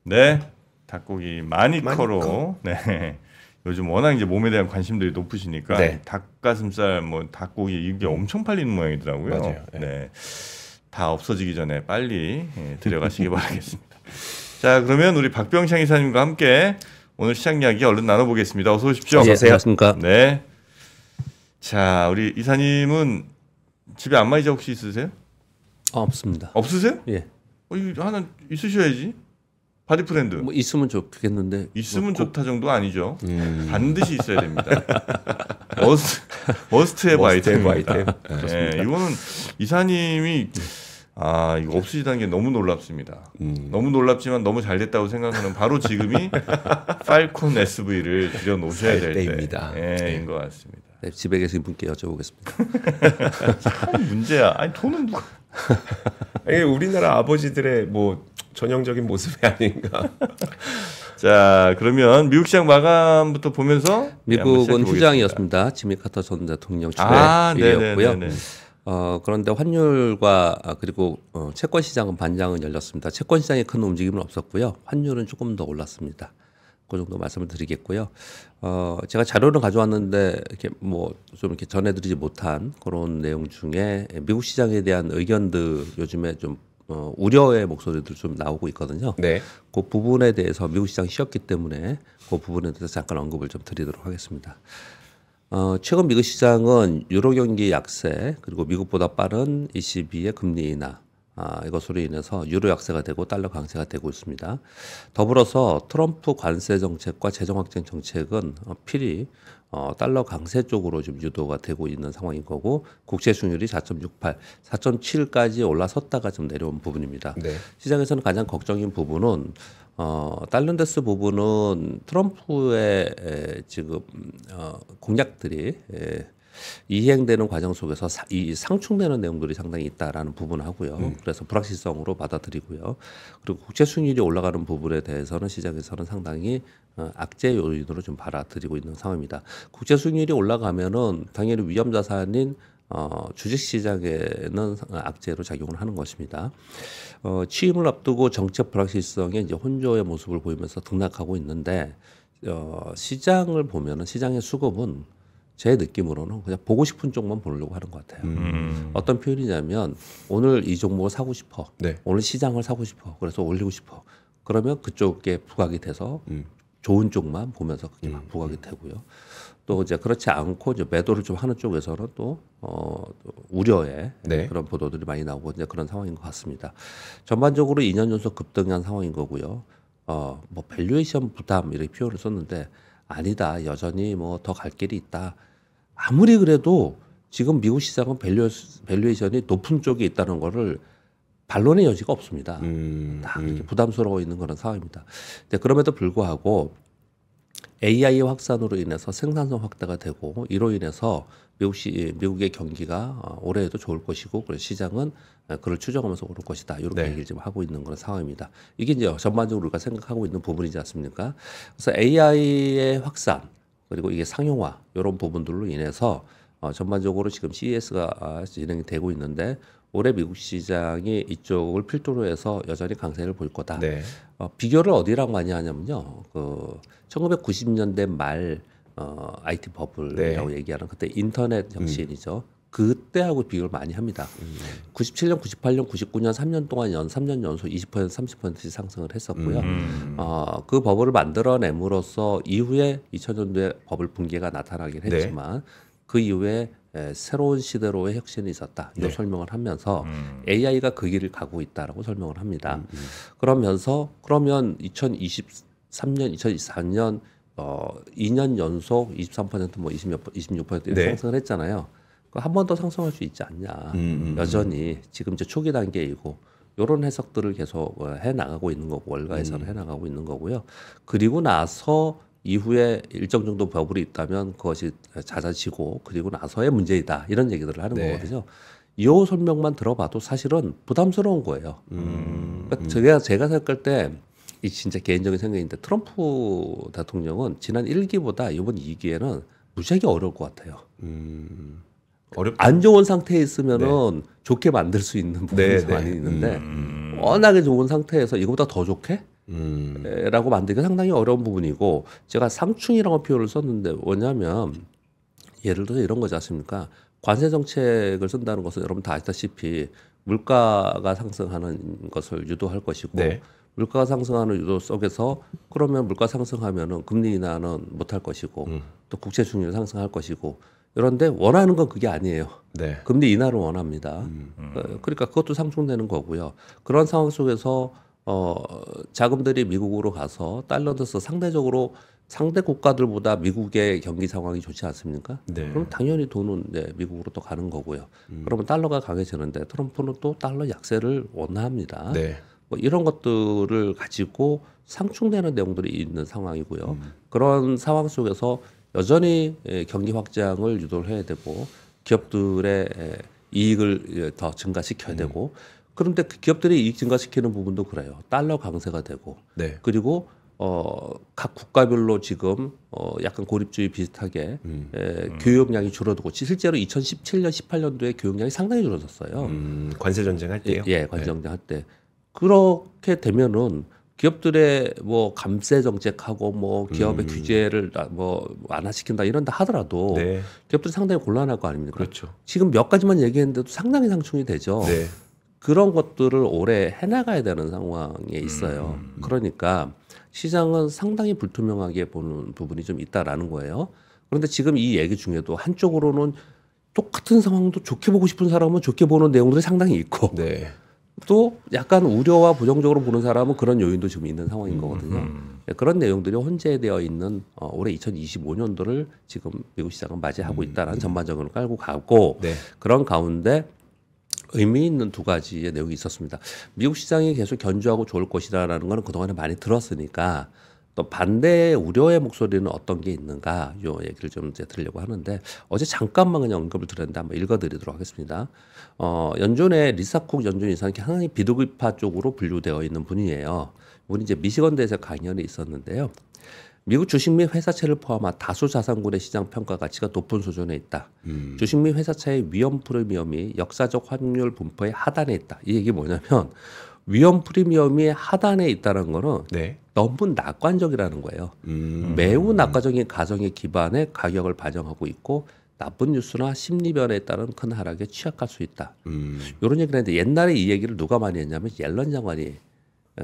네, 닭고기 마니커로. 네, 요즘 워낙 이제 몸에 대한 관심들이 높으시니까 네. 닭가슴살, 뭐 닭고기 이게 엄청 팔리는 모양이더라고요. 맞아요. 네, 다 없어지기 전에 빨리 들여가시기 바라겠습니다. 자, 그러면 우리 박병창 이사님과 함께 오늘 시장 이야기 얼른 나눠보겠습니다. 어서 오십시오. 안녕하십니까. 네. 자, 우리 이사님은 집에 안마의자 혹시 있으세요? 없습니다. 없으세요? 예. 이거 하나 있으셔야지. 바디 프렌드. 뭐 있으면 좋겠는데. 있으면 뭐 좋다 정도 아니죠. 반드시 있어야 됩니다. 머스트헤브 아이템입니다. 네, 이거는 이사님이 이거 없으시다는 게 너무 놀랍습니다. 너무 놀랍지만 너무 잘 됐다고 생각하는 바로 지금이 팔콘 SV를 들여 놓으셔야 될 때입니다. 인 것 같습니다. 네, 집에 계신 분께 여쭤보겠습니다. 참 문제야. 아니 돈은 누가? 이게 우리나라 아버지들의 뭐 전형적인 모습이 아닌가. 자, 그러면 미국 시장 마감부터 보면서 미국은 휴장이었습니다. 지미 카터 전 대통령 주례일이었고요. 그런데 환율과 그리고 채권 시장은 반장은 열렸습니다. 채권 시장에 큰 움직임은 없었고요. 환율은 조금 더 올랐습니다. 그 정도 말씀을 드리겠고요. 제가 자료를 가져왔는데 이렇게 뭐 좀 이렇게 전해드리지 못한 그런 내용 중에 미국 시장에 대한 의견들 요즘에 좀 우려의 목소리들 좀 나오고 있거든요. 네. 그 부분에 대해서 미국 시장 쉬었기 때문에 그 부분에 대해서 잠깐 언급을 좀 드리도록 하겠습니다. 최근 미국 시장은 유로 경기 약세 그리고 미국보다 빠른 ECB의 금리 인하 이것으로 인해서 유로 약세가 되고 달러 강세가 되고 있습니다. 더불어서 트럼프 관세 정책과 재정 확장 정책은 필히 달러 강세 쪽으로 좀 유도가 되고 있는 상황인 거고 국채 수익률이 4.68, 4.7까지 올라섰다가 좀 내려온 부분입니다. 네. 시장에서는 가장 걱정인 부분은 달런데스 부분은 트럼프의 지금 공약들이 이행되는 과정 속에서 이 상충되는 내용들이 상당히 있다라는 부분을 하고요. 그래서 불확실성으로 받아들이고요. 그리고 국채 수익률이 올라가는 부분에 대해서는 시장에서는 상당히 악재 요인으로 좀 받아들이고 있는 상황입니다. 국채 수익률이 올라가면은 당연히 위험 자산인 주식 시장에는 악재로 작용을 하는 것입니다. 취임을 앞두고 정책 불확실성에 이제 혼조의 모습을 보이면서 등락하고 있는데 시장을 보면은 시장의 수급은 제 느낌으로는 그냥 보고 싶은 쪽만 보려고 하는 것 같아요. 어떤 표현이냐면 오늘 이 종목을 사고 싶어. 네. 오늘 시장을 사고 싶어. 그래서 올리고 싶어. 그러면 그쪽에 부각이 돼서 좋은 쪽만 보면서 그게 막 부각이 되고요. 또 이제 그렇지 않고 이제 매도를 좀 하는 쪽에서는 또 우려의 그런 보도들이 많이 나오고 이제 그런 상황인 것 같습니다. 전반적으로 2년 연속 급등한 상황인 거고요. 뭐 밸류에이션 부담 이렇게 표현을 썼는데 아니다. 여전히 뭐 더 갈 길이 있다. 아무리 그래도 지금 미국 시장은 밸류에이션이 높은 쪽에 있다는 거를 반론의 여지가 없습니다. 다 이렇게 부담스러워 있는 그런 상황입니다. 그럼에도 불구하고 AI 확산으로 인해서 생산성 확대가 되고 이로 인해서 미국의 경기가 올해에도 좋을 것이고 그래서 시장은 그걸 추정하면서 오를 것이다. 이렇게 얘기를 지금 하고 있는 그런 상황입니다. 이게 이제 전반적으로 우리가 생각하고 있는 부분이지 않습니까? 그래서 AI의 확산 그리고 이게 상용화 이런 부분들로 인해서 전반적으로 지금 CES가 진행이 되고 있는데 올해 미국 시장이 이쪽을 필두로 해서 여전히 강세를 볼 거다. 비교를 어디랑 많이 하냐면요. 1990년대 말 IT 버블이라고 얘기하는 그때 인터넷 혁신이죠. 그때하고 비교를 많이 합니다. 97년, 98년, 99년 3년 동안 3년 연속 20%, 30%씩 상승을 했었고요. 그 버블을 만들어냄으로써 이후에 2000년도에 버블 붕괴가 나타나긴 했지만 그 이후에 새로운 시대로의 혁신이 있었다. 이 설명을 하면서 AI가 그 길을 가고 있다라고 설명을 합니다. 그러면 2023년, 2024년 2년 연속 23% 뭐 26% 이렇게 상승을 했잖아요. 한 번 더 상승할 수 있지 않냐. 여전히 지금 이제 초기 단계이고 이런 해석들을 계속 해 나가고 있는 거고 월가에서는 해 나가고 있는 거고요. 그리고 나서 이후에 일정 정도 버블이 있다면 그것이 잦아지고 그리고 나서의 문제이다. 이런 얘기들을 하는 거거든요. 이 설명만 들어봐도 사실은 부담스러운 거예요. 그러니까 제가 생각할 때 이 진짜 개인적인 생각인데 트럼프 대통령은 지난 1기보다 이번 2기에는 무지하게 어려울 것 같아요. 안 좋은 상태에 있으면은 좋게 만들 수 있는 부분이 많이 있는데 워낙에 좋은 상태에서 이거보다 더 좋게 라고 만들기가 상당히 어려운 부분이고 제가 상충이라고 표현을 썼는데 뭐냐면 예를 들어서 이런 거지 않습니까? 관세 정책을 쓴다는 것은 여러분 다 아시다시피 물가가 상승하는 것을 유도할 것이고 네. 물가가 상승하는 유도 속에서 그러면 물가 상승하면은 금리 인하는 못할 것이고 또 국채 수익률 상승할 것이고 그런데 원하는 건 그게 아니에요. 네. 금리 인하를 원합니다. 그러니까 그것도 상충되는 거고요. 그런 상황 속에서 자금들이 미국으로 가서 달러 들어서 상대적으로 상대 국가들보다 미국의 경기 상황이 좋지 않습니까? 네. 그럼 당연히 돈은 미국으로 또 가는 거고요. 그러면 달러가 강해지는데 트럼프는 또 달러 약세를 원합니다. 네. 뭐 이런 것들을 가지고 상충되는 내용들이 있는 상황이고요. 그런 상황 속에서 여전히 경기 확장을 유도를 해야 되고 기업들의 이익을 더 증가시켜야 되고 그런데 그 기업들이 이익 증가시키는 부분도 그래요. 달러 강세가 되고 네. 그리고 각 국가별로 지금 약간 고립주의 비슷하게 교역량이 줄어들고 실제로 2017년, 18년도에 교역량이 상당히 줄어졌어요. 관세 전쟁 할 때요? 예, 관세 전쟁 할 때. 그렇게 되면은 기업들의 뭐 감세 정책하고 뭐 기업의 규제를 뭐 완화시킨다 이런다 하더라도 네. 기업들이 상당히 곤란할 거 아닙니까? 그렇죠. 지금 몇 가지만 얘기했는데도 상당히 상충이 되죠. 네. 그런 것들을 오래 해나가야 되는 상황에 있어요. 그러니까 시장은 상당히 불투명하게 보는 부분이 좀 있다라는 거예요. 그런데 지금 이 얘기 중에도 한쪽으로는 똑같은 상황도 좋게 보고 싶은 사람은 좋게 보는 내용들이 상당히 있고 네. 또 약간 우려와 부정적으로 보는 사람은 그런 요인도 지금 있는 상황인 거거든요. 그런 내용들이 혼재되어 있는 올해 2025년도를 지금 미국 시장은 맞이하고 있다라는 전반적으로 깔고 가고 네. 그런 가운데 의미 있는 두 가지의 내용이 있었습니다. 미국 시장이 계속 견조하고 좋을 것이다라는 거는 그동안에 많이 들었으니까 또 반대의 우려의 목소리는 어떤 게 있는가 요 얘기를 좀 이제 드리려고 하는데 어제 잠깐만 그냥 언급을 드렸는데 한번 읽어드리도록 하겠습니다. 연준의 리사쿡 연준 이사는 상당히 비둘기파 쪽으로 분류되어 있는 분이에요. 우리 이제 미시건대에서 강연이 있었는데요. 미국 주식 및 회사채를 포함한 다수 자산군의 시장 평가 가치가 높은 수준에 있다. 주식 및 회사채의 위험 프리미엄이 역사적 환율 분포의 하단에 있다. 이 얘기 뭐냐면 위험 프리미엄이 하단에 있다는 거는 네. 너무 낙관적이라는 거예요. 매우 낙관적인 가정의 기반에 가격을 반영하고 있고 나쁜 뉴스나 심리 변화에 따른 큰 하락에 취약할 수 있다. 이런 얘기를 했는데 옛날에 이 얘기를 누가 많이 했냐면 옐런 장관이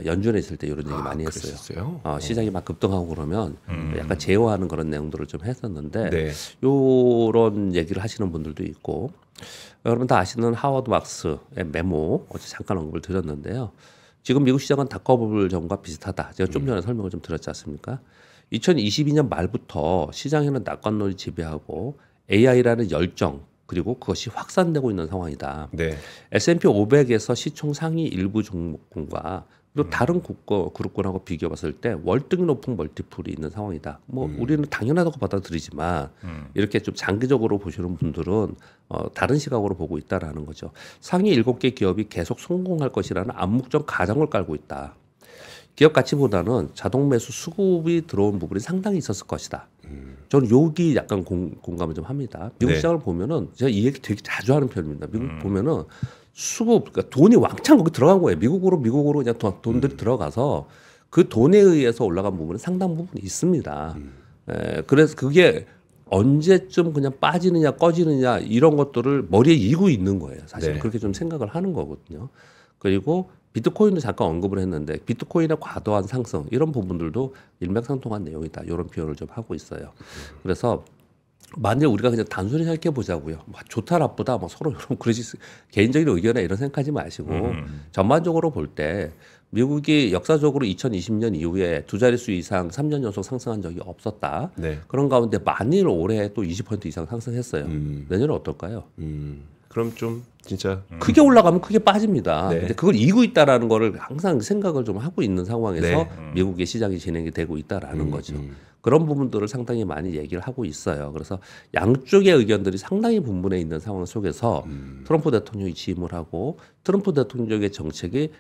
연준에 있을 때 이런 얘기 많이 했어요. 시장이 막 급등하고 그러면 약간 제어하는 그런 내용들을 좀 했었는데 네. 이런 얘기를 하시는 분들도 있고 여러분 다 아시는 하워드 막스의 메모 어제 잠깐 언급을 드렸는데요. 지금 미국 시장은 닷컴버블 전과 비슷하다. 제가 좀 전에 설명을 좀 드렸지 않습니까? 2022년 말부터 시장에는 낙관론이 지배하고 AI라는 열정 그리고 그것이 확산되고 있는 상황이다. 네. S&P 500에서 시총 상위 일부 종목군과 그리고 다른 그룹군하고 비교해봤을 때 월등히 높은 멀티플이 있는 상황이다. 뭐 우리는 당연하다고 받아들이지만 이렇게 좀 장기적으로 보시는 분들은 다른 시각으로 보고 있다라는 거죠. 상위 7개 기업이 계속 성공할 것이라는 암묵적 가정을 깔고 있다. 기업 가치보다는 자동 매수 수급이 들어온 부분이 상당히 있었을 것이다. 저는 여기 약간 공감을 좀 합니다. 미국 네. 시장을 보면은 제가 이 얘기 되게 자주 하는 편입니다. 미국 보면은 수급, 그러니까 돈이 왕창 거기 들어간 거예요. 미국으로 그냥 돈들이 들어가서 그 돈에 의해서 올라간 부분은 상당 부분이 있습니다. 그래서 그게 언제쯤 그냥 빠지느냐 꺼지느냐 이런 것들을 머리에 이고 있는 거예요. 사실 네. 그렇게 좀 생각을 하는 거거든요. 그리고 비트코인도 잠깐 언급을 했는데 비트코인의 과도한 상승 이런 부분들도 일맥상통한 내용이다. 이런 표현을 좀 하고 있어요. 그래서 만약 우리가 그냥 단순히 생각해 보자고요. 뭐 좋다 나쁘다 뭐 서로 여러분 그러지 개인적인 의견에 이런 생각하지 마시고 전반적으로 볼 때 미국이 역사적으로 2020년 이후에 두 자릿수 이상 3년 연속 상승한 적이 없었다. 네. 그런 가운데 만일 올해 또 20% 이상 상승했어요. 내년에 어떨까요? 그럼 좀 진짜 크게 올라가면 크게 빠집니다. 네. 근데 그걸 이고 있다라는 거를 항상 생각을 좀 하고 있는 상황에서 네. 미국의 시장이 진행이 되고 있다라는 거죠. 그런 부분들을 상당히 많이 얘기를 하고 있어요. 그래서 양쪽의 의견들이 상당히 분분해 있는 상황 속에서 트럼프 대통령이 취임을 하고 트럼프 대통령의 정책이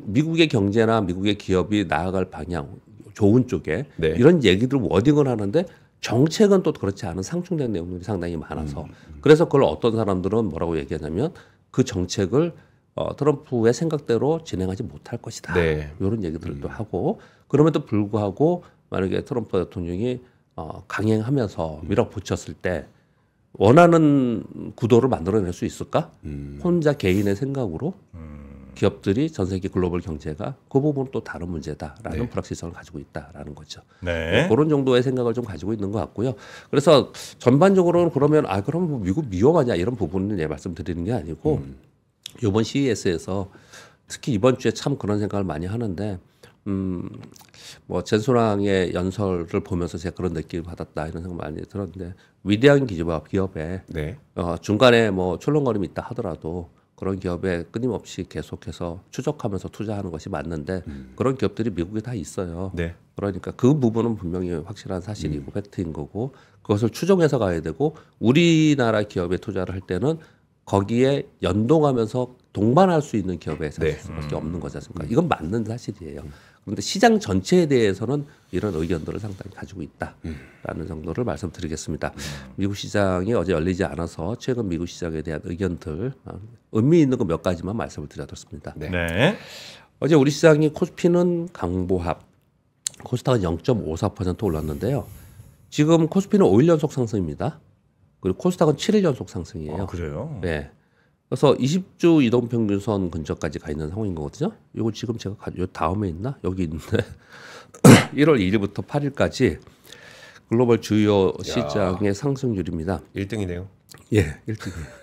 미국의 경제나 미국의 기업이 나아갈 방향 좋은 쪽에 네. 이런 얘기들 워딩을 하는데 정책은 또 그렇지 않은 상충된 내용들이 상당히 많아서 그래서 그걸 어떤 사람들은 뭐라고 얘기하냐면 그 정책을 트럼프의 생각대로 진행하지 못할 것이다. 네. 이런 얘기들도 하고 그럼에도 불구하고 만약에 트럼프 대통령이 강행하면서 밀어붙였을 때 원하는 구도를 만들어낼 수 있을까? 혼자 개인의 생각으로 기업들이 전 세계 글로벌 경제가 그 부분은 또 다른 문제다라는 네. 불확실성을 가지고 있다라는 거죠. 네. 그런 정도의 생각을 좀 가지고 있는 것 같고요. 그래서 전반적으로는 그러면 그럼 뭐 미국 위험하냐 이런 부분은 말씀드리는 게 아니고 이번 CES에서 특히 이번 주에 참 그런 생각을 많이 하는데 뭐 젠소랑의 연설을 보면서 제가 그런 느낌을 받았다 이런 생각 많이 들었는데 위대한 기업에 네. 중간에 뭐 출렁거림이 있다 하더라도 그런 기업에 끊임없이 계속해서 추적하면서 투자하는 것이 맞는데 그런 기업들이 미국에 다 있어요. 네. 그러니까 그 부분은 분명히 확실한 사실이고 팩트인 거고 그것을 추종해서 가야 되고 우리나라 기업에 투자를 할 때는 거기에 연동하면서 동반할 수 있는 기업에 살 수밖에 없는 거지 않습니까? 이건 맞는 사실이에요. 그런데 시장 전체에 대해서는 이런 의견들을 상당히 가지고 있다라는 정도를 말씀드리겠습니다. 미국 시장이 어제 열리지 않아서 최근 미국 시장에 대한 의견들 의미 있는 거 몇 가지만 말씀을 드렸습니다. 네. 네. 어제 우리 시장이 코스피는 강보합, 코스닥은 0.54% 올랐는데요. 지금 코스피는 5일 연속 상승입니다. 그리고 코스닥은 7일 연속 상승이에요. 그래요? 네. 그래서 20주 이동평균선 근처까지 가 있는 상황인 거거든요. 이거 지금 제가 요 다음에 있나? 여기 있는데 1월 2일부터 8일까지 글로벌 주요 시장의 상승률입니다. 1등이네요. 예, 1등이에요.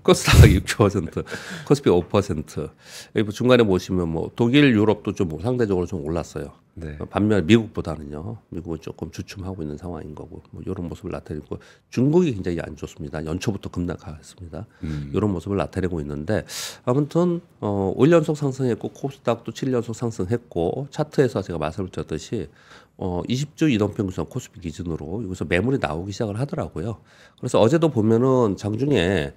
코스닥 6%, 코스피 5%. 여기 뭐 중간에 보시면 뭐 독일, 유럽도 좀 뭐 상대적으로 좀 올랐어요. 네. 반면 미국보다는요. 미국은 조금 주춤하고 있는 상황인 거고 뭐 이런 모습을 나타내고 중국이 굉장히 안 좋습니다. 연초부터 급락했습니다. 이런 모습을 나타내고 있는데 아무튼 5일 연속 상승했고 코스닥도 7일 연속 상승했고 차트에서 제가 말씀을 드렸듯이 20주 이동평균선 코스피 기준으로 여기서 매물이 나오기 시작을 하더라고요. 그래서 어제도 보면은 장중에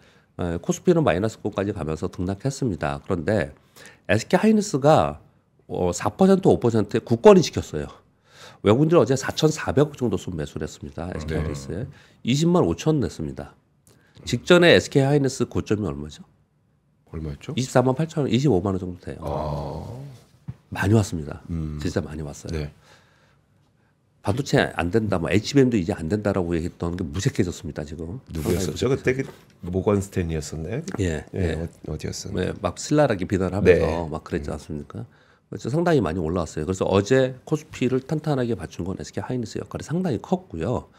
코스피는 마이너스권까지 가면서 등락했습니다. 그런데 SK 하이닉스가 4% 5%의 국권이 지켰어요. 외국인들 어제 4,400억 정도 수 매수를 했습니다. SK 하이닉스에 20만 5천 냈습니다. 직전에 SK 하이닉스 고점이 얼마죠? 얼마였죠? 24만 8천 원, 25만 원 정도 돼요. 많이 왔습니다. 진짜 많이 왔어요. 네. 반도체 안 된다, 뭐 HBM도 이제 안 된다라고 얘기했던 게 무색해졌습니다 지금. 누구였었죠? 그때 모건 스탠리였었나요? 예, 어디였었나요? 네, 막 신랄하게 비난하면서 네. 막 그랬지 않습니까? 그래서 상당히 많이 올라왔어요. 그래서 어제 코스피를 탄탄하게 받친 건 SK 하이닉스 역할이 상당히 컸고요.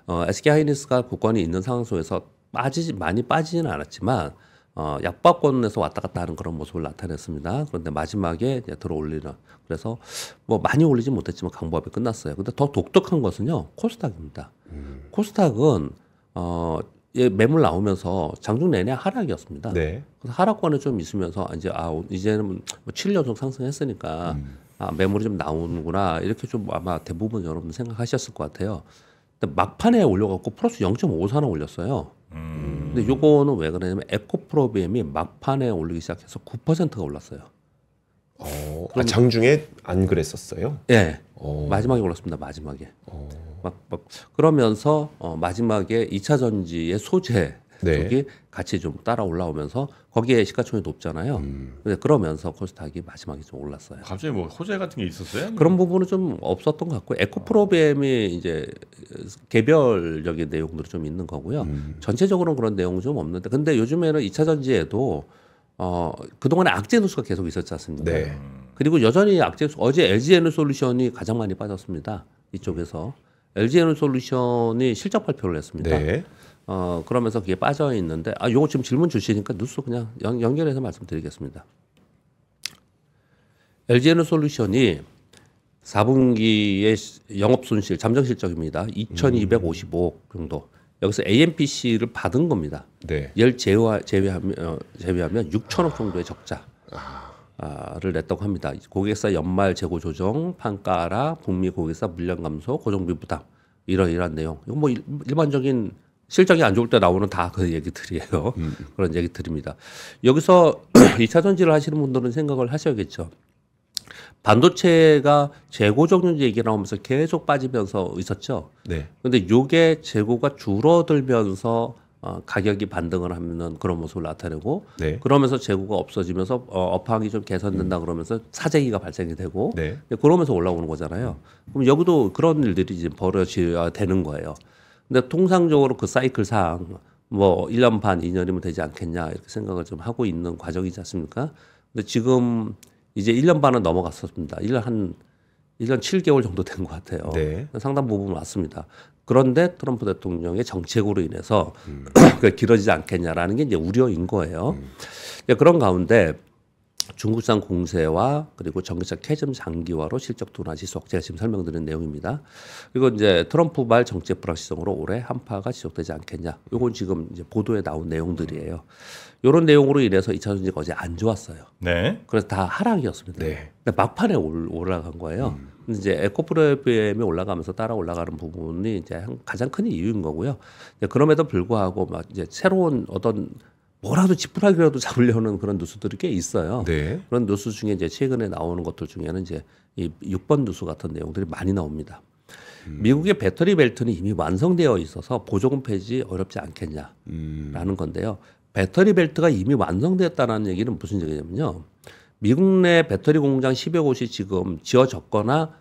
SK 하이닉스가 국권이 있는 상황 속에서 많이 빠지지는 않았지만 약박권에서 왔다 갔다 하는 그런 모습을 나타냈습니다. 그런데 마지막에 이제 들어올리는 그래서 뭐 많이 올리진 못했지만 강보합이 끝났어요. 근데 더 독특한 것은요 코스닥입니다. 코스닥은 매물 나오면서 장중 내내 하락이었습니다. 네. 그래서 하락권에 좀 있으면서 이제는 뭐 7일 연속 상승했으니까 매물이 좀 나오는구나 이렇게 좀 아마 대부분 여러분 생각하셨을 것 같아요. 근데 막판에 올려갖고 플러스 0.54나 올렸어요. 근데 요거는 왜 그러냐면 에코프로비엠이 막판에 올리기 시작해서 9%가 올랐어요. 장중에 안 그랬었어요? 예. 마지막에 올랐습니다. 마지막에. 그러면서 마지막에 2차 전지의 소재 네. 쪽이 같이 좀 따라 올라오면서 거기에 시가총액이 높잖아요. 근데 그러면서 코스닥이 마지막에 좀 올랐어요. 갑자기 뭐 호재 같은 게 있었어요? 그런 부분은 좀 없었던 것 같고 에코프로비엠이 이제 개별적인 내용들이 좀 있는 거고요. 전체적으로는 그런 내용은 좀 없는데 근데 요즘에는 2차 전지에도 그동안에 악재 누수가 계속 있었지 않습니까? 네. 그리고 여전히 악재 누수 어제 LG에너솔루션이 가장 많이 빠졌습니다. 이쪽에서 LG에너솔루션이 실적 발표를 했습니다. 네. 그러면서 그게 빠져 있는데 요거 지금 질문 주시니까 뉴스 그냥 연결해서 말씀드리겠습니다. LG에너솔루션이 4분기의 영업 손실 잠정 실적입니다. 2,255억 정도. 여기서 AMPC를 받은 겁니다. 네. 얘를 제외하면 6천억 정도의 적자를 냈다고 합니다. 고객사 연말 재고 조정, 판가라, 북미 고객사 물량 감소, 고정비 부담 이러이러한 내용. 이거 뭐 일반적인 실적이 안 좋을 때 나오는 다 그 얘기들이에요. 그런 얘기들입니다. 여기서 2차 전지를 하시는 분들은 생각을 하셔야겠죠. 반도체가 재고 종료 얘기 나오면서 계속 빠지면서 있었죠. 네. 근데 요게 재고가 줄어들면서 가격이 반등을 하면은 그런 모습을 나타내고 네. 그러면서 재고가 없어지면서 업황이 좀 개선된다 그러면서 사재기가 발생이 되고 네. 그러면서 올라오는 거잖아요. 그럼 여기도 그런 일들이 이제 벌어져야 되는 거예요. 근데 통상적으로 그 사이클상 뭐 1년 반, 2년이면 되지 않겠냐 이렇게 생각을 좀 하고 있는 과정이지 않습니까? 근데 지금 이제 1년 반은 넘어갔었습니다. 1년 7개월 정도 된 것 같아요. 네. 상당 부분 왔습니다. 그런데 트럼프 대통령의 정책으로 인해서 길어지지 않겠냐라는 게 이제 우려인 거예요. 그런 가운데 중국산 공세와 그리고 전기차 캐즘 장기화로 실적 둔화 지속 제가 지금 설명드린 내용입니다. 그리고 이제 트럼프 말 정책 불확실성으로 올해 한파가 지속되지 않겠냐. 이건 지금 이제 보도에 나온 내용들이에요. 이런 내용으로 인해서 2차 전지가 어제 안 좋았어요. 네. 그래서 다 하락이었습니다. 네. 근데 막판에 올라간 거예요. 근데 이제 에코프로비엠이 올라가면서 따라 올라가는 부분이 이제 가장 큰 이유인 거고요. 그럼에도 불구하고 막 이제 새로운 어떤 뭐라도 지푸라기라도 잡으려는 그런 뉴스들이 꽤 있어요. 네. 그런 뉴스 중에 이제 최근에 나오는 것들 중에는 이제 이 6번 뉴스 같은 내용들이 많이 나옵니다. 미국의 배터리 벨트는 이미 완성되어 있어서 보조금 폐지 어렵지 않겠냐라는 건데요. 배터리 벨트가 이미 완성되었다는 얘기는 무슨 얘기냐면요. 미국 내 배터리 공장 10여 곳이 지금 지어졌거나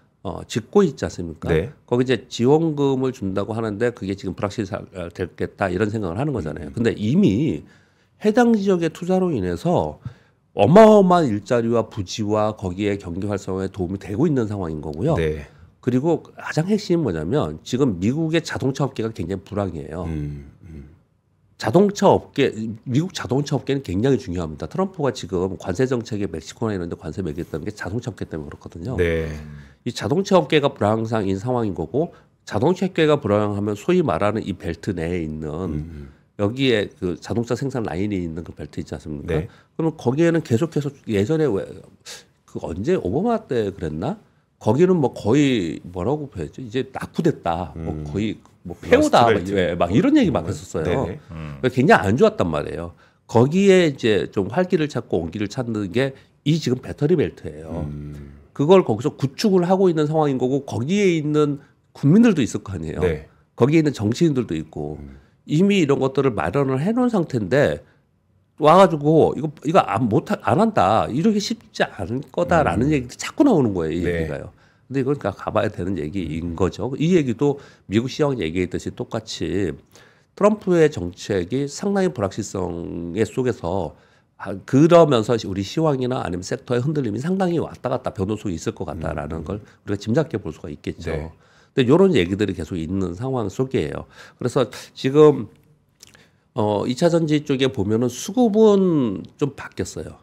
짓고 있지 않습니까? 네. 거기 이제 지원금을 준다고 하는데 그게 지금 불확실하겠다 이런 생각을 하는 거잖아요. 근데 이미 해당 지역의 투자로 인해서 어마어마한 일자리와 부지와 거기에 경기 활성화에 도움이 되고 있는 상황인 거고요. 네. 그리고 가장 핵심은 뭐냐면 지금 미국의 자동차 업계가 굉장히 불황이에요. 자동차 업계, 미국 자동차 업계는 굉장히 중요합니다. 트럼프가 지금 관세 정책에 멕시코나 이런 데 관세 매겼다는 게 자동차 업계 때문에 그렇거든요. 네. 이 자동차 업계가 불황상인 상황인 거고 자동차 업계가 불황하면 소위 말하는 이 벨트 내에 있는 여기에 그 자동차 생산 라인이 있는 그 벨트 있지 않습니까? 네. 그러면 거기에는 계속해서 예전에 그 언제 오바마 때 그랬나? 거기는 뭐 거의 뭐라고 표현했죠? 이제 낙후됐다. 뭐 거의 뭐 폐호다. 막 이런 얘기 막 했었어요. 굉장히 안 좋았단 말이에요. 거기에 이제 좀 활기를 찾고 온기를 찾는 게 이 지금 배터리 벨트예요. 그걸 거기서 구축을 하고 있는 상황인 거고 거기에 있는 국민들도 있을 거 아니에요. 네. 거기에 있는 정치인들도 있고 이미 이런 것들을 마련을 해놓은 상태인데 와가지고 이거 안 한다 이렇게 쉽지 않을 거다라는 얘기도 자꾸 나오는 거예요. 이 네. 얘기가요. 근데 이건 가봐야 되는 얘기인 거죠. 이 얘기도 미국 시황 얘기했듯이 똑같이 트럼프의 정책이 상당히 불확실성 속에서 그러면서 우리 시황이나 아니면 섹터의 흔들림이 상당히 왔다 갔다 변동성이 있을 것 같다라는 걸 우리가 짐작해 볼 수가 있겠죠. 네. 근데 이런 얘기들이 계속 있는 상황 속이에요. 그래서 지금 2차 전지 쪽에 보면은 수급은 좀 바뀌었어요.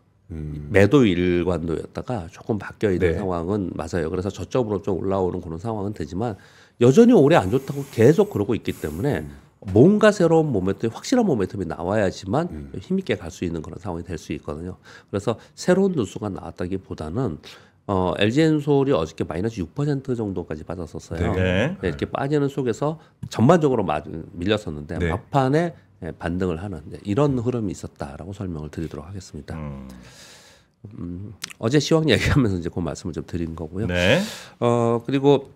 매도 일관도였다가 조금 바뀌어 있는 네. 상황은 맞아요. 그래서 저점으로 좀 올라오는 그런 상황은 되지만 여전히 올해 안 좋다고 계속 그러고 있기 때문에 뭔가 새로운 모멘텀이 확실한 모멘텀이 나와야지만 힘있게 갈 수 있는 그런 상황이 될 수 있거든요. 그래서 새로운 뉴스가 나왔다기보다는 LG엔솔이 어저께 마이너스 6% 정도까지 빠졌었어요. 네. 네, 이렇게 빠지는 속에서 전반적으로 밀렸었는데 네. 막판에 반등을 하는 이런 흐름이 있었다라고 설명을 드리도록 하겠습니다. 어제 시황 얘기하면서 이제 그 말씀을 좀 드린 거고요. 네. 그리고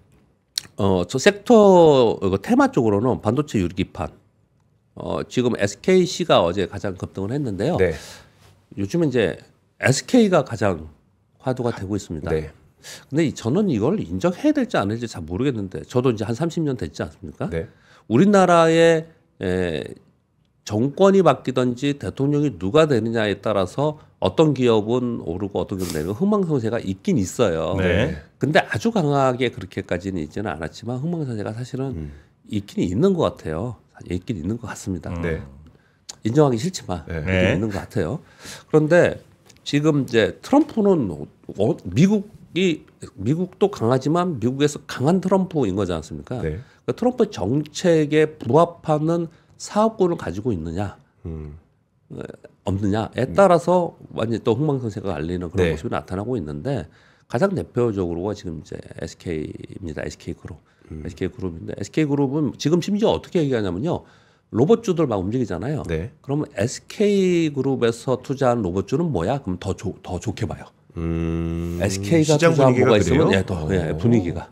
저 섹터 테마 쪽으로는 반도체 유리기판 지금 SKC가 어제 가장 급등을 했는데요. 네. 요즘은 이제 SK가 가장 화두가 되고 있습니다. 네. 근데 저는 이걸 인정해야 될지 안 될지 잘 모르겠는데 저도 이제 한 30년 됐지 않습니까? 네. 우리나라의 정권이 바뀌든지 대통령이 누가 되느냐에 따라서 어떤 기업은 오르고 어떤 기업은 내리고 흥망성쇠가 있긴 있어요. 네. 근데 아주 강하게 그렇게까지는 있지는 않았지만 흥망성쇠가 사실은 있긴 있는 것 같아요. 있긴 있는 것 같습니다. 네. 인정하기 싫지만 네. 있긴 있는 것 같아요. 그런데 지금 이제 트럼프는 미국도 강하지만 미국에서 강한 트럼프인 거지 않습니까? 네. 그러니까 트럼프 정책에 부합하는 사업군을 가지고 있느냐 없느냐에 따라서 완전히 또 흥망성쇠가 갈리는 그런 네. 모습이 나타나고 있는데 가장 대표적으로가 지금 이제 SK입니다. SK그룹. SK그룹인데 SK그룹은 지금 심지어 어떻게 얘기하냐면요. 로봇주들 막 움직이잖아요. 네. 그러면 SK그룹에서 투자한 로봇주는 뭐야? 그럼 더 좋게 봐요. SK가 시장 투자한 분위기가 뭐가 있으면 그래요? 더 분위기가.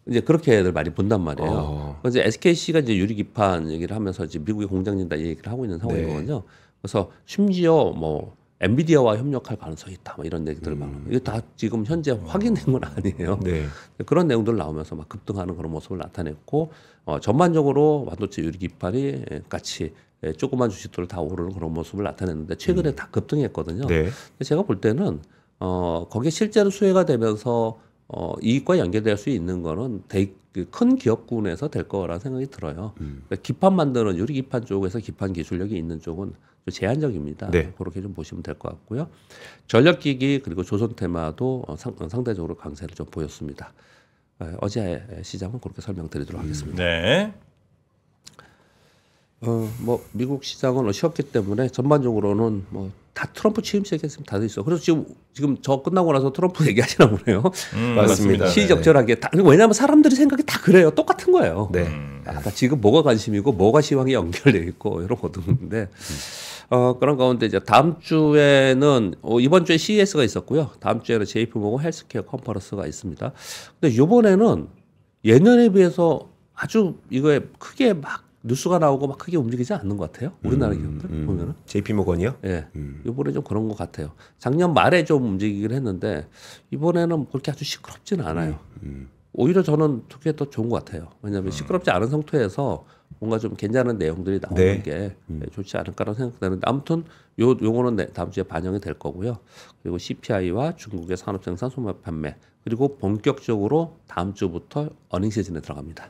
이제 그렇게들 많이 본단 말이에요. 이제 SKC가 이제 유리 기판 얘기를 하면서 이제 미국에 공장 진다 얘기를 하고 있는 상황이거든요. 그래서 심지어 뭐 엔비디아와 협력할 가능성이 있다, 뭐 이런 얘기들을 막 이게 다 지금 현재 확인된 건 아니에요. 네. 그런 내용들 나오면서 막 급등하는 그런 모습을 나타냈고 전반적으로 반도체 유리 기판이 같이 조그만 주식들을 다 오르는 그런 모습을 나타냈는데 최근에 다 급등했거든요. 네. 제가 볼 때는 거기에 실제로 수혜가 되면서 이익과 연계될 수 있는 거는 큰 기업군에서 될 거라는 생각이 들어요. 그러니까 기판 만드는 유리 기판 쪽에서 기판 기술력이 있는 쪽은 좀 제한적입니다. 네. 그렇게 좀 보시면 될 것 같고요. 전력기기 그리고 조선테마도 상대적으로 강세를 좀 보였습니다. 어제 시장은 그렇게 설명드리도록 하겠습니다. 네. 뭐 미국 시장은 쉬었기 때문에 전반적으로는 뭐 다 트럼프 취임식했으면 다돼 있어. 그래서 지금 저 끝나고 나서 트럼프 얘기하시나 보네요. 맞습니다. 시의적절하게 다. 왜냐하면 사람들이 생각이 다 그래요. 똑같은 거예요. 네. 지금 뭐가 관심이고 뭐가 시황이 연결돼 있고 이런 거든데 그런 가운데 이제 다음 주에는 이번 주에 CES가 있었고요. 다음 주에는 JP모건 헬스케어 컨퍼런스가 있습니다. 근데 이번에는 예년에 비해서 아주 이거에 크게 막 뉴스가 나오고 막 크게 움직이지 않는 것 같아요. 우리나라 기업들 보면은. JP모건이요? 예. 이번에 좀 그런 것 같아요. 작년 말에 좀 움직이긴 했는데 이번에는 그렇게 아주 시끄럽지는 않아요. 오히려 저는 그게 더 좋은 것 같아요. 왜냐하면 시끄럽지 않은 상태에서 뭔가 좀 괜찮은 내용들이 나오는 네. 게 좋지 않을까라는 생각이 드는데 아무튼 요거는 다음 주에 반영이 될 거고요. 그리고 CPI와 중국의 산업 생산 소매 판매 그리고 본격적으로 다음 주부터 어닝 시즌에 들어갑니다.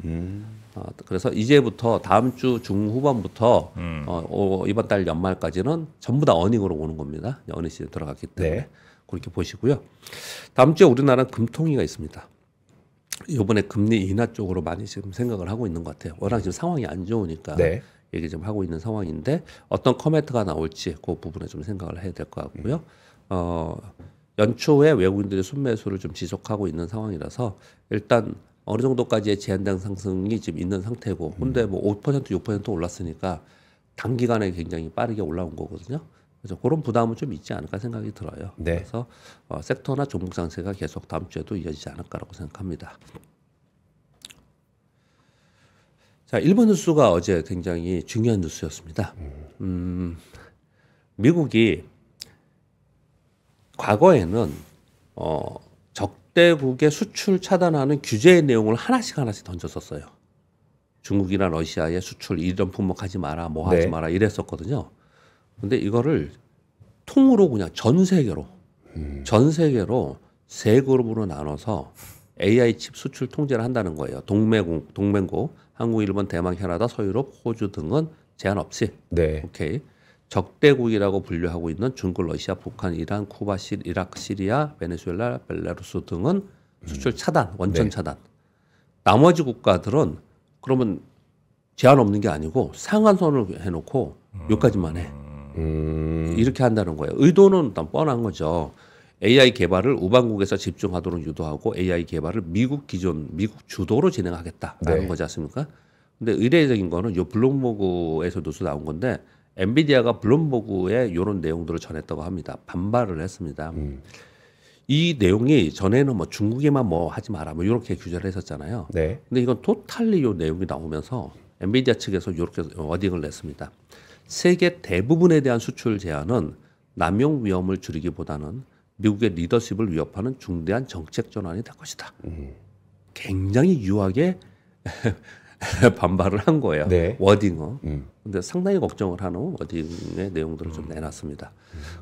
그래서 이제부터 다음 주 중후반부터 이번 달 연말까지는 전부 다 어닝으로 오는 겁니다. 어닝 시즌에 들어갔기 때문에 네. 그렇게 보시고요. 다음 주에 우리나라는 금통위가 있습니다. 이번에 금리 인하 쪽으로 많이 지금 생각을 하고 있는 것 같아요. 워낙 지금 상황이 안 좋으니까 네. 얘기 좀 하고 있는 상황인데 어떤 코멘트가 나올지 그 부분에 좀 생각을 해야 될 것 같고요. 연초에 외국인들의 순매수를 좀 지속하고 있는 상황이라서 일단 어느 정도까지의 제한된 상승이 지금 있는 상태고 근데 뭐 5% 6% 올랐으니까 단기간에 굉장히 빠르게 올라온 거거든요. 그래서 그런 부담은 좀 있지 않을까 생각이 들어요. 네. 그래서 섹터나 종목 상세가 계속 다음 주에도 이어지지 않을까라고 생각합니다. 자, 일본 뉴스가 어제 굉장히 중요한 뉴스였습니다. 미국이 과거에는 적대국의 수출 차단하는 규제의 내용을 하나씩 던졌었어요. 중국이나 러시아의 수출 이런 품목하지 마라, 뭐 하지 네. 마라 이랬었거든요. 근데 이거를 통으로 그냥 전 세계로 세 그룹으로 나눠서 AI 칩 수출 통제를 한다는 거예요. 동맹국 한국, 일본, 대만, 캐나다, 서유럽, 호주 등은 제한 없이 네. 오케이. 적대국이라고 분류하고 있는 중국, 러시아, 북한, 이란, 쿠바, 이라크, 시리아, 베네수엘라, 벨라루스 등은 수출 차단, 원천 네. 차단. 나머지 국가들은 그러면 제한 없는 게 아니고 상한선을 해놓고 여기까지만 해. 이렇게 한다는 거예요. 의도는 일단 뻔한 거죠. AI 개발을 우방국에서 집중하도록 유도하고 AI 개발을 미국 주도로 진행하겠다라는 네. 거지 않습니까? 근데 의례적인 거는 요 블룸버그에서 뉴스 나온 건데 엔비디아가 블룸버그에 이런 내용들을 전했다고 합니다. 반발을 했습니다. 이 내용이 전에는 뭐 중국에만 뭐 하지 마라 뭐 이렇게 규제를 했었잖아요. 네. 근데 이건 토탈리 요 내용이 나오면서 엔비디아 측에서 이렇게 워딩을 냈습니다. 세계 대부분에 대한 수출 제한은 남용 위험을 줄이기보다는 미국의 리더십을 위협하는 중대한 정책 전환이 될 것이다. 굉장히 유하게 반발을 한 거예요. 네. 워딩어. 근데 상당히 걱정을 하는 워딩의 내용들을 좀 내놨습니다.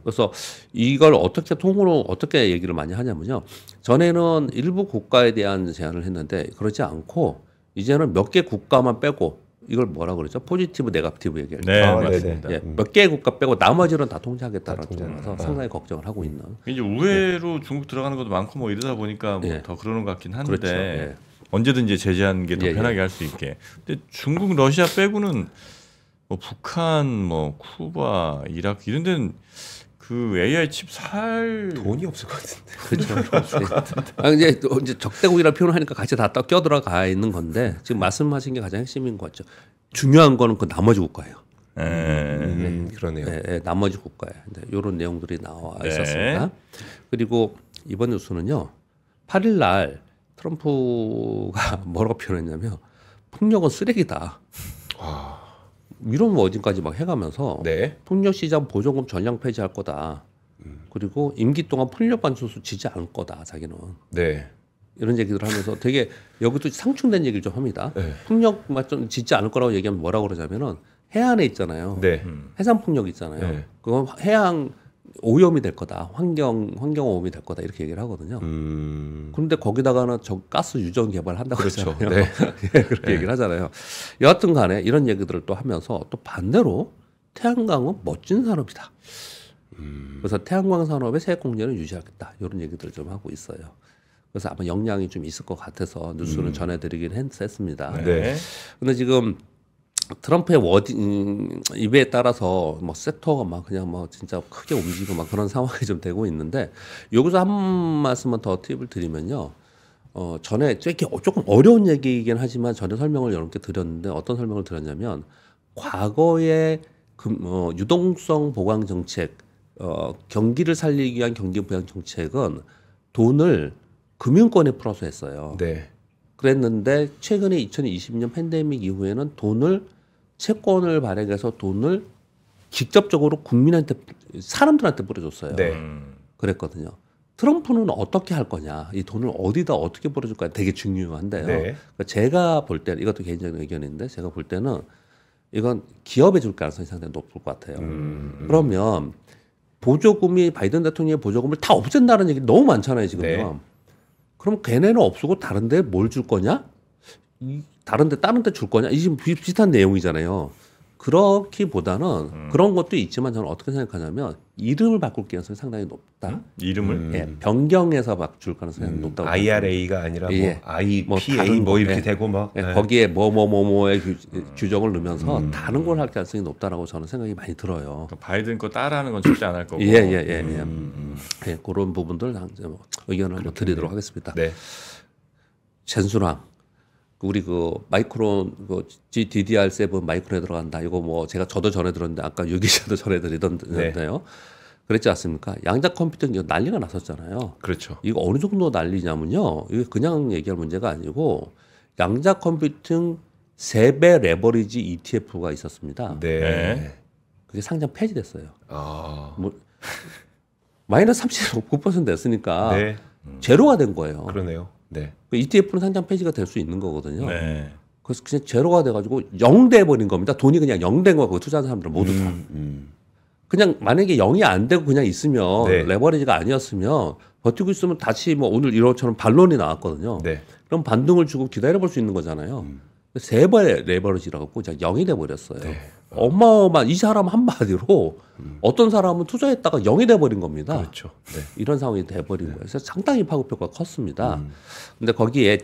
그래서 이걸 통으로 어떻게 얘기를 많이 하냐면요. 전에는 일부 국가에 대한 제한을 했는데 그렇지 않고 이제는 몇 개 국가만 빼고 이걸 뭐라 그러죠? 포지티브, 네거티브 얘기할 때. 네, 아, 맞습니다. 예, 몇 개의 국가 빼고 나머지는 다 통제하겠다는 쪽에서 상당히 걱정을 하고 있는. 이제 의외로 중국 들어가는 것도 많고 뭐 이러다 보니까 뭐 예. 더 그러는 것 같긴 한데 그렇죠. 예. 언제든지 제재하는 게 더 예, 편하게 할 수 있게. 근데 중국, 러시아 빼고는 뭐 북한, 뭐 쿠바, 이라크 이런 데는 그 AI 칩 살 돈이 없을 것 같은데. 그렇죠. 이제 적대국이라는 표현을 하니까 같이 다 껴들어가 있는 건데 지금 말씀하신 게 가장 핵심인 것 같죠. 중요한 거는 그 나머지 국가예요. 그러네요. 예, 나머지 국가에 이런 내용들이 나와 네. 있었습니다. 그리고 이번 뉴스는요. 8일 날 트럼프가 뭐라고 표현했냐면 폭력은 쓰레기다. 이런 워딩까지 막 해가면서 네. 폭력 시장 보조금 전량 폐지할 거다. 그리고 임기 동안 폭력 반수수 지지 않을 거다. 자기는 네. 이런 얘기를 하면서 되게 여기도 상충된 얘기를 좀 합니다. 네. 폭력 좀 짓지 않을 거라고 얘기하면 뭐라고 그러냐면은 해안에 있잖아요. 네. 해상 폭력 있잖아요. 네. 그건 해양 오염이 될 거다. 환경 오염이 될 거다. 이렇게 얘기를 하거든요. 그런데 거기다가는 저 가스 유전 개발한다고 그렇죠. 하잖아요. 네. 예, 그렇게 얘기를 하잖아요. 여하튼 간에 이런 얘기들을 또 하면서 또 반대로 태양광은 멋진 산업이다. 그래서 태양광 산업의 세액 공제를 유지하겠다. 이런 얘기들을 좀 하고 있어요. 그래서 아마 영향이 좀 있을 것 같아서 뉴스는 전해드리긴 했습니다. 네. 근데 지금 트럼프의 워딩 입에 따라서 뭐 섹터가 막 그냥 뭐 진짜 크게 움직이고 막 그런 상황이 좀 되고 있는데 여기서 한 말씀만 더 팁을 드리면요. 전에 조금 어려운 얘기이긴 하지만 전에 설명을 여러분께 드렸는데 어떤 설명을 드렸냐면 과거의 유동성 보강 정책, 경기를 살리기 위한 경기 부양 정책은 돈을 금융권에 풀어서 했어요. 네. 그랬는데 최근에 2020년 팬데믹 이후에는 채권을 발행해서 돈을 직접적으로 국민한테 사람들한테 뿌려줬어요. 네. 그랬거든요. 트럼프는 어떻게 할 거냐, 이 돈을 어디다 어떻게 뿌려줄 거냐 되게 중요한데요. 네. 그러니까 제가 볼 때는 이것도 개인적인 의견인데 제가 볼 때는 이건 기업에 줄 가능성이 상당히 높을 것 같아요. 그러면 보조금이 바이든 대통령의 보조금을 다 없앤다는 얘기 너무 많잖아요 지금요. 네. 그럼 걔네는 없애고 다른데 뭘 줄 거냐? 다른 데 줄 거냐? 이 지금 비슷한 내용이잖아요. 그렇기보다는 그런 것도 있지만 저는 어떻게 생각하냐면 이름을 바꿀 가능성이 상당히 높다. 이름을 예, 변경해서 막 줄 가능성이 높다고. IRA가 아니라 뭐 예. IPA 다른 뭐 거, 이렇게 예. 되고 막 예, 네. 거기에 뭐의 규정을 넣으면서 다른 걸 할 가능성이 높다라고 저는 생각이 많이 들어요. 그러니까 바이든 거 따라하는 건 절대 안 할 거고. 예, 그런 부분들 의견을 한번 드리도록 하겠습니다. 네. 젠순왕, 우리 마이크론 DDR7 마이크론에 들어간다. 이거 뭐 저도 전해 들었는데 아까 유 기자도 전해 드리던데요. 그랬지 않습니까? 양자 컴퓨팅 이거 난리가 났었잖아요. 그렇죠. 이거 어느 정도 난리냐면요. 이게 그냥 얘기할 문제가 아니고 양자 컴퓨팅 3배 레버리지 ETF가 있었습니다. 네. 그게 상장 폐지됐어요. 아. 마이너스 39% 됐으니까 네. 제로가 된 거예요. 그러네요. 네. ETF는 상장 폐지가 될 수 있는 거거든요. 네. 그래서 그냥 제로가 돼가지고 0 돼버린 겁니다. 돈이 그냥 0 된 거고 투자하는 사람들 모두 다. 그냥 만약에 0이 안 되고 그냥 있으면 네. 레버리지가 아니었으면 버티고 있으면 다시 뭐 오늘 1호처럼 반론이 나왔거든요. 네. 그럼 반등을 주고 기다려볼 수 있는 거잖아요. 3배 레버리지라고 그냥 0이 돼버렸어요. 네. 어마어마한 이 사람 한마디로 어떤 사람은 투자했다가 0이 돼버린 겁니다. 그렇죠. 네. 이런 상황이 돼버린 거예요. 그래서 상당히 파급효과가 컸습니다. 근데 거기에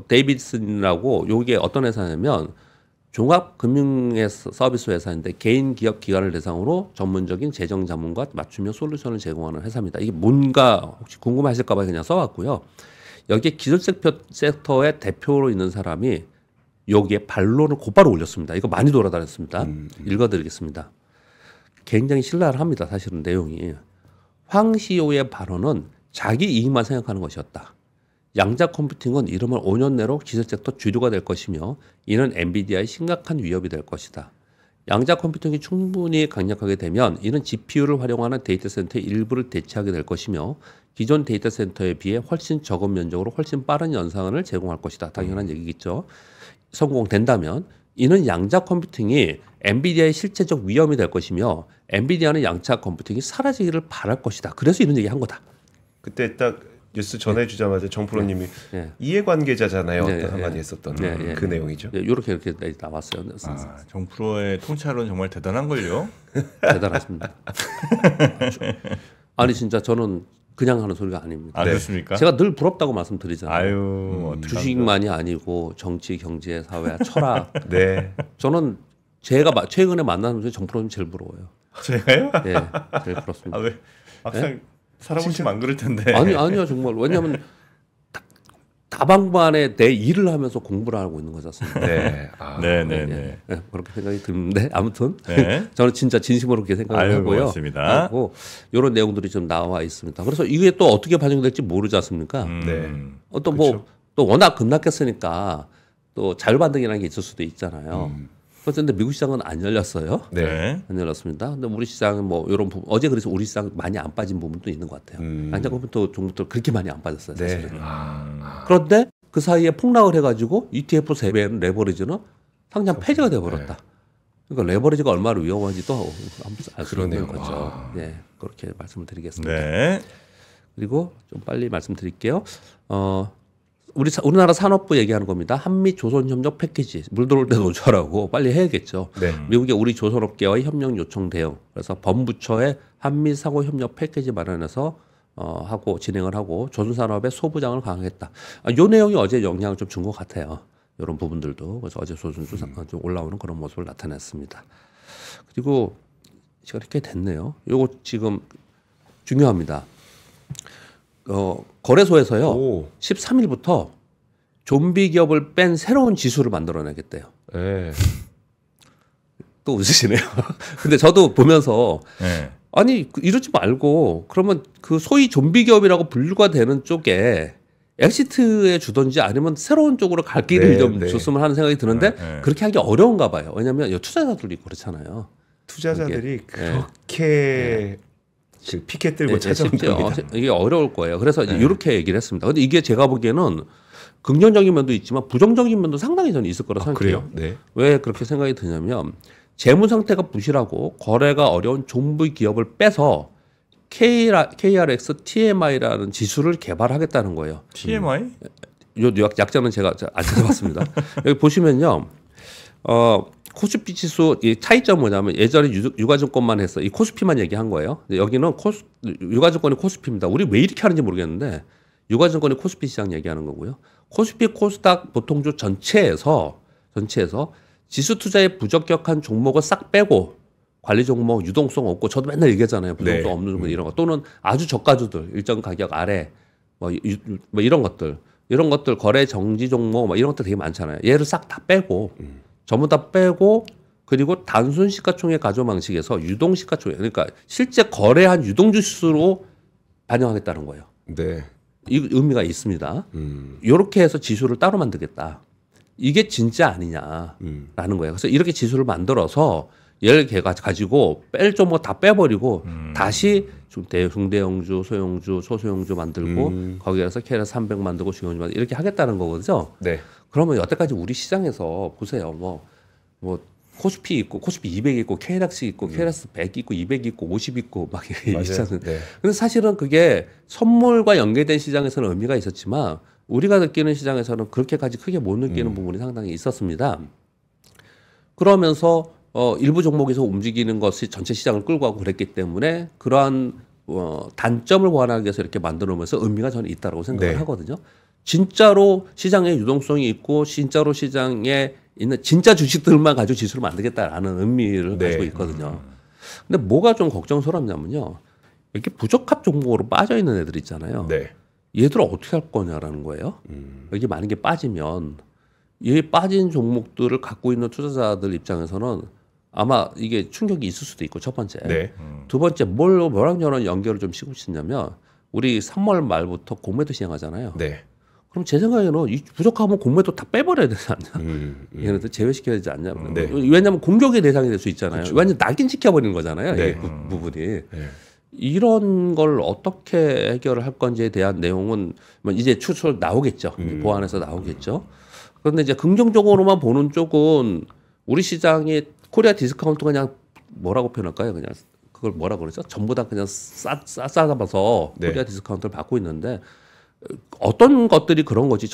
데이비슨이라고 요게 어떤 회사냐면 종합금융 서비스 회사인데 개인 기업 기관을 대상으로 전문적인 재정 자문과 맞춤형 솔루션을 제공하는 회사입니다. 이게 뭔가 혹시 궁금하실까 봐 그냥 써왔고요. 여기에 기술 섹터의 대표로 있는 사람이 여기에 반론을 곧바로 올렸습니다. 이거 많이 돌아다녔습니다. 읽어드리겠습니다. 굉장히 신랄을 합니다. 사실은 내용이. 황 CEO의 발언은 자기 이익만 생각하는 것이었다. 양자 컴퓨팅은 이르면 5년 내로 기술 섹터 주류가 될 것이며 이는 엔비디아의 심각한 위협이 될 것이다. 양자 컴퓨팅이 충분히 강력하게 되면 이는 GPU를 활용하는 데이터 센터의 일부를 대체하게 될 것이며 기존 데이터 센터에 비해 훨씬 적은 면적으로 훨씬 빠른 연산을 제공할 것이다. 당연한 얘기겠죠. 성공된다면 이는 양자 컴퓨팅이 엔비디아의 실제적 위험이 될 것이며 엔비디아는 양자 컴퓨팅이 사라지기를 바랄 것이다. 그래서 이런 얘기한 거다. 그때 딱 뉴스 전해주자마자 정프로님이 네. 이해관계자잖아요. 네, 어떤 한마디 했었던 그 내용이죠. 이렇게 나왔어요. 정프로의 통찰은 정말 대단한 걸요. 대단하십니다. 아니 진짜 저는 그냥 하는 소리가 아닙니다. 아, 그렇습니까? 제가 늘 부럽다고 말씀드리잖아요. 아유, 주식만이 아니고 정치, 경제, 사회, 철학. 네. 저는 제가 최근에 만나는 분이 정프로님 제일 부러워요. 제가요? 예, 제일 부럽습니다. 아, 왜 막상 살아보시면 안 그럴 텐데. 아니요 정말. 왜냐하면 다방면에 내 일을 하면서 공부를 하고 있는 거지 않습니까? 네. 네네네. 네, 그렇게 생각이 드는데 아무튼 네. 저는 진짜 진심으로 그렇게 생각을 하고요. 고맙습니다. 하고 이런 내용들이 좀 나와 있습니다. 그래서 이게 또 어떻게 반영될지 모르지 않습니까? 네. 또 뭐 또 워낙 급락했으니까 또 자율반등이라는 게 있을 수도 있잖아요. 그런데 미국 시장은 안 열렸어요. 네. 안 열렸습니다. 근데 우리 시장은 뭐 이런 부분 어제 그래서 우리 시장 많이 안 빠진 부분도 있는 것 같아요. 양자금부터 종목들 그렇게 많이 안 빠졌어요. 사실은. 네. 그런데 그 사이에 폭락을 해가지고 ETF 3배는 레버리지는 상장 폐지가 돼버렸다. 그러니까 레버리지가 얼마나 위험한지도 알 수 있는 거죠. 네, 그렇게 말씀을 드리겠습니다. 네. 그리고 좀 빨리 말씀드릴게요. 우리나라 산업부 얘기하는 겁니다. 한미 조선협력 패키지 물 들어올 때 노출하고 빨리 해야겠죠. 네. 미국의 우리 조선업계와의 협력 요청 대응. 그래서 법무처에 한미 상호 협력 패키지 마련해서 하고 진행을 하고 조선산업의 소부장을 강화했다. 이 내용이 어제 영향을 좀 준 것 같아요. 이런 부분들도 그래서 어제 조선주 좀 올라오는 그런 모습을 나타냈습니다. 그리고 시간이 꽤 됐네요. 요거 지금 중요합니다. 거래소에서요. 13일부터 좀비 기업을 뺀 새로운 지수를 만들어내겠대요. 네. 또 웃으시네요. 근데 저도 보면서 네. 아니 이러지 말고 그러면 그 소위 좀비 기업이라고 분류가 되는 쪽에 엑시트에 주든지 아니면 새로운 쪽으로 갈 길을 좀 줬으면 하는 생각이 드는데 그렇게 하기 어려운가 봐요. 왜냐하면 투자자들도 있고 그렇잖아요. 투자자들이 그렇게 피켓 들고 찾아온 겁니다. 이게 어려울 거예요. 그래서 이렇게 얘기를 했습니다. 근데 이게 제가 보기에는 긍정적인 면도 있지만 부정적인 면도 상당히 저는 있을 거라 생각해요. 네. 왜 그렇게 생각이 드냐면 재무 상태가 부실하고 거래가 어려운 좀비 기업을 빼서 KRX TMI라는 지수를 개발하겠다는 거예요. TMI? 요 약자는 제가 안 찾아봤습니다. 여기 보시면요. 코스피 지수 이 차이점 뭐냐면 예전에 유가증권만 했어. 이 코스피만 얘기한 거예요. 여기는 유가증권이 코스피입니다. 우리 왜 이렇게 하는지 모르겠는데 유가증권이 코스피 시장 얘기하는 거고요. 코스피 코스닥 보통주 전체에서 지수 투자에 부적격한 종목을 싹 빼고 관리 종목 유동성 없고 저도 맨날 얘기하잖아요. 부동성 없는 종목 이런 거 또는 아주 저가주들 일정 가격 아래 뭐 이런 것들 거래 정지 종목 뭐 이런 것들 되게 많잖아요. 얘를 싹 다 빼고 전부 다 빼고 그리고 단순 시가총액 가조 방식에서 유동 시가총액 그러니까 실제 거래한 유동지수로 반영하겠다는 거예요. 네. 이 의미가 있습니다. 이렇게 해서 지수를 따로 만들겠다. 이게 진짜 아니냐라는 거예요. 그래서 이렇게 지수를 만들어서 얘를 가지고 뺄 종목 다 빼버리고 다시 중대형주, 소형주, 소소형주 만들고 거기에서 KRX 300 만들고 중형주 만들고 이렇게 하겠다는 거거든요. 네. 그러면 여태까지 우리 시장에서 보세요. 뭐 코스피 있고 코스피 200 있고 KRX 있고 KRX 100 있고 200 있고 50 있고 막 있잖아요. 네. 근데 사실은 그게 선물과 연계된 시장에서는 의미가 있었지만 우리가 느끼는 시장에서는 그렇게까지 크게 못 느끼는 부분이 상당히 있었습니다. 그러면서 일부 종목에서 움직이는 것이 전체 시장을 끌고 가고 그랬기 때문에 그러한 단점을 보완하기 위해서 이렇게 만들어 놓으면서 의미가 저는 있다고 생각을 하거든요. 진짜로 시장에 유동성이 있고 진짜로 시장에 있는 진짜 주식들만 가지고 지수를 만들겠다라는 의미를 가지고 있거든요. 근데 뭐가 좀 걱정스럽냐면요. 이렇게 부적합 종목으로 빠져 있는 애들 있잖아요. 네. 얘들을 어떻게 할 거냐라는 거예요. 여기 많은 게 빠지면 이 빠진 종목들을 갖고 있는 투자자들 입장에서는 아마 이게 충격이 있을 수도 있고 첫 번째. 네. 두 번째 뭐랑 저런 연결을 좀 시고 싶냐면 우리 3월 말부터 공매도 시행하잖아요. 네. 그럼 제 생각에는 이 부족하면 공매도 다 빼버려야 되지 않냐. 얘네들 제외시켜야 되지 않냐. 네. 왜냐하면 공격의 대상이 될 수 있잖아요. 그렇죠. 완전 낙인 찍혀버리는 거잖아요. 네. 이 부분이. 네. 이런 걸 어떻게 해결을 할 건지에 대한 내용은 이제 추출 나오겠죠. 보완해서 나오겠죠. 그런데 이제 긍정적으로만 보는 쪽은 우리 시장이 코리아 디스카운트 그냥 뭐라고 표현할까요? 그냥 그걸 뭐라 그러죠? 전부 다 그냥 싸잡아서 코리아 디스카운트를 받고 있는데 어떤 것들이 그런 거지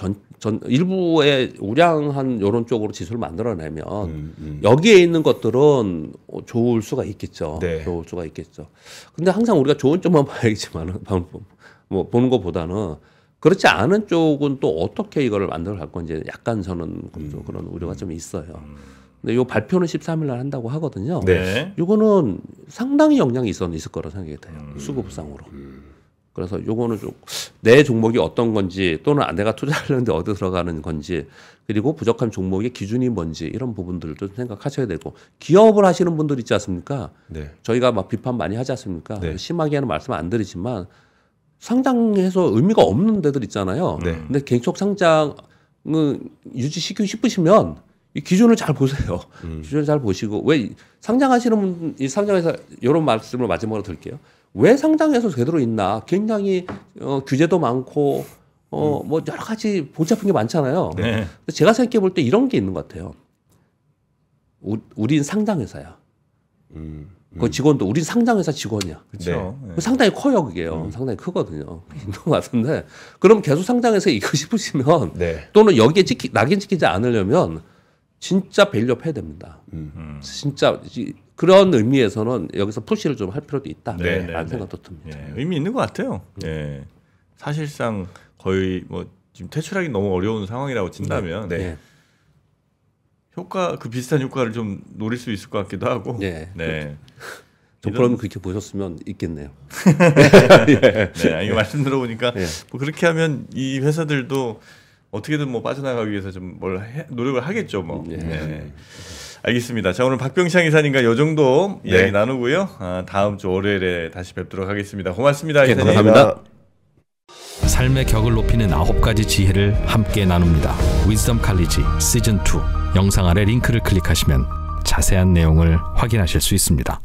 일부의 우량한 이런 쪽으로 지수를 만들어내면 여기에 있는 것들은 좋을 수가 있겠죠. 네. 좋을 수가 있겠죠. 근데 항상 우리가 좋은 쪽만 봐야겠지만 뭐 보는 것보다는 그렇지 않은 쪽은 또 어떻게 이거를 만들어 갈 건지 약간 저는 좀 그런 우려가 좀 있어요. 근데 이 발표는 13일 날 한다고 하거든요. 네. 이거는 상당히 영향이 있을 거라 생각이 돼요. 수급상으로. 그래서 요거는 좀 내 종목이 어떤 건지 또는 내가 투자하려는데 어디 들어가는 건지 그리고 부족한 종목의 기준이 뭔지 이런 부분들도 생각하셔야 되고 기업을 하시는 분들 있지 않습니까? 네. 저희가 막 비판 많이 하지 않습니까? 네. 심하게는 말씀 안 드리지만 상장해서 의미가 없는 데들 있잖아요. 네. 근데 계속 상장을 유지시키고 싶으시면 이 기준을 잘 보세요. 기준을 잘 보시고 왜 상장하시는 분, 이 상장에서 이런 말씀을 마지막으로 드릴게요. 왜 상장해서 제대로 있나? 굉장히 규제도 많고 뭐 여러 가지 복잡한 게 많잖아요. 네. 제가 생각해 볼 때 이런 게 있는 것 같아요. 우린 상장회사야. 그 직원도 우린 상장회사 직원이야. 그렇죠. 네. 상당히 커요, 그게요. 상당히 크거든요. 있는 것 같은데 그럼 계속 상장해서 이거 싶으시면 네. 또는 여기에 낙인 찍히지 않으려면 진짜 밸류업 해야 됩니다. 진짜 그런 의미에서는 여기서 푸시를 좀 할 필요도 있다라는 생각도 듭니다. 예, 의미 있는 것 같아요. 예. 사실상 거의 뭐 지금 퇴출하기 너무 어려운 상황이라고 친다면 네. 효과 그 비슷한 효과를 좀 노릴 수 있을 것 같기도 하고. 네. 네. 그럼 그렇게 보셨으면 있겠네요. 네, 이거 말씀 들어보니까 뭐 그렇게 하면 이 회사들도 어떻게든 뭐 빠져나가기 위해서 좀 노력을 하겠죠, 뭐. 네. 알겠습니다. 자, 오늘 박병창 이사님과 이 정도 이야기 나누고요. 다음 주 월요일에 다시 뵙도록 하겠습니다. 고맙습니다. 네, 감사합니다. 삶의 격을 높이는 9가지 지혜를 함께 나눕니다. 위즈덤 칼리지 시즌 2 영상 아래 링크를 클릭하시면 자세한 내용을 확인하실 수 있습니다.